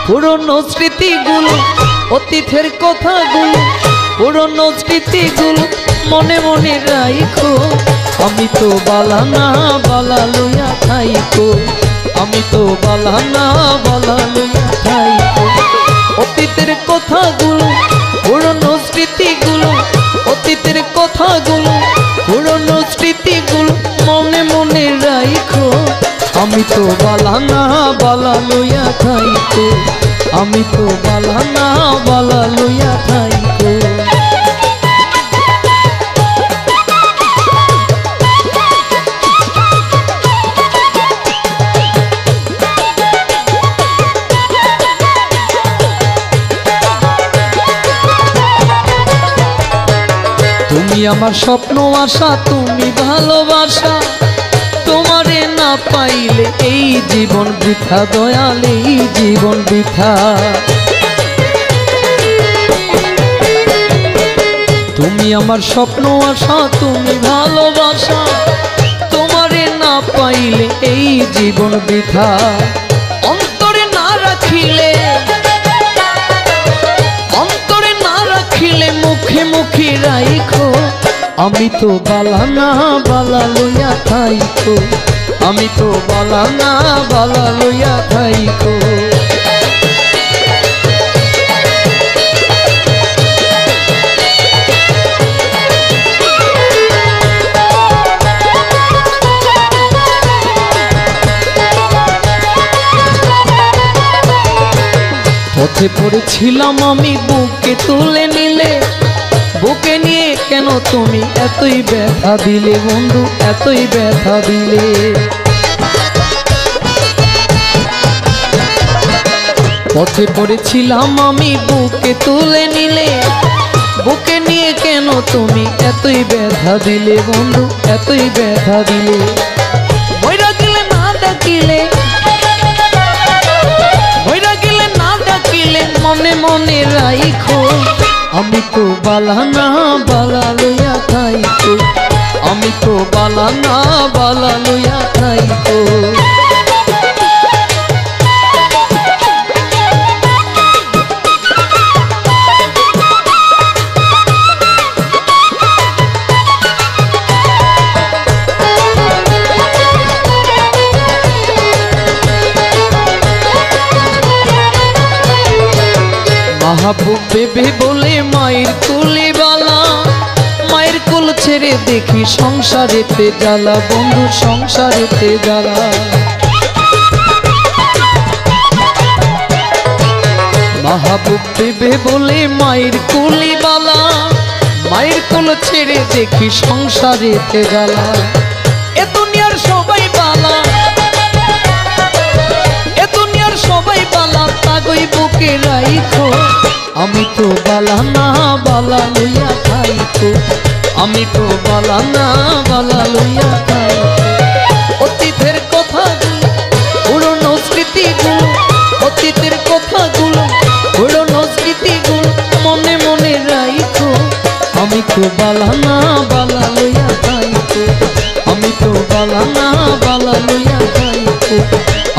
পুরনো স্মৃতিগুলো অতীতের কথাগুলো পুরনো স্মৃতিগুলো মনে মনে রাখো আমি তো বালানা বালা লইয়া খাইকো আমি তো বালানা বালা লইয়া খাইকো অতীতের কথাগুলো পুরনো স্মৃতিগুলো অতীতের কথাগুলো পুরনো স্মৃতিগুলো মনে মনে রাখো আমি তো বালানা বালা লইয়া খাইকো আমি তো বালানা বালা লইয়া খাইকো তুমি আমার স্বপ্ন আশা তুমি ভালোবাসা তোমারে না পাইলে এই জীবন বৃথা দয়াল এই জীবন বৃথা তুমি আমার স্বপ্ন আশা তুমি ভালোবাসা তোমারে না পাইলে এই জীবন বৃথা অন্তরে না রাখিলে মুখে মুখে রাইখো আমি তো বালানা বালা লইয়া খাইকো আমি তো বালানা বালা লইয়া খাইকো পথে পড়েছিলাম আমি বুকে তুলে নিলে বুকে নিয়ে কেন তুমি এতই ব্যথা দিলে বন্ধু এতই ব্যথা দিলে পথে পড়েছিলাম আমি বুকে তুলে নিলে বুকে নিয়ে কেন তুমি এতই ব্যথা দিলে বন্ধু এতই ব্যথা দিলে মইরা গেলে না ডাকিলে মইরা গেলে না ডাকিলে মনে মনে রাইখো আমি তো বালানা বালা লইয়া খাইকো আমি তো বালানা বালা লইয়া খাইকো মাহবুব বেবে বলে মায়ের কুলে বালা মায়ের কুল ছেড়ে দেখি সংসারেতে জ্বালা বন্ধু সংসারেতে জ্বালা মাহবুব বেবে বলে মায়ের কুলে বালা মায়ের কুল ছেড়ে দেখি সংসারেতে জ্বালা এ দুনিয়ার সবাই বালা এ দুনিয়ার সবাই বালা তাগই বুকে রাইখো আমি তো বালানা বালা লইয়া খাইকো আমি তো বালানা বালা লইয়া খাইকো অতীতের কথাগুলো পুরনো স্মৃতিগুলো অতীতের কথাগুলো পুরনো স্মৃতিগুলো মনে মনে রাইখো আমি তো বালানা বালা লইয়া খাইকো আমি তো বালানা বালা লইয়া খাইকো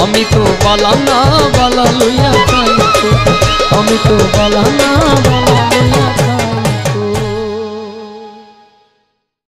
আমি তো বালানা বালা লইয়া খাইকো আমি তো বালানা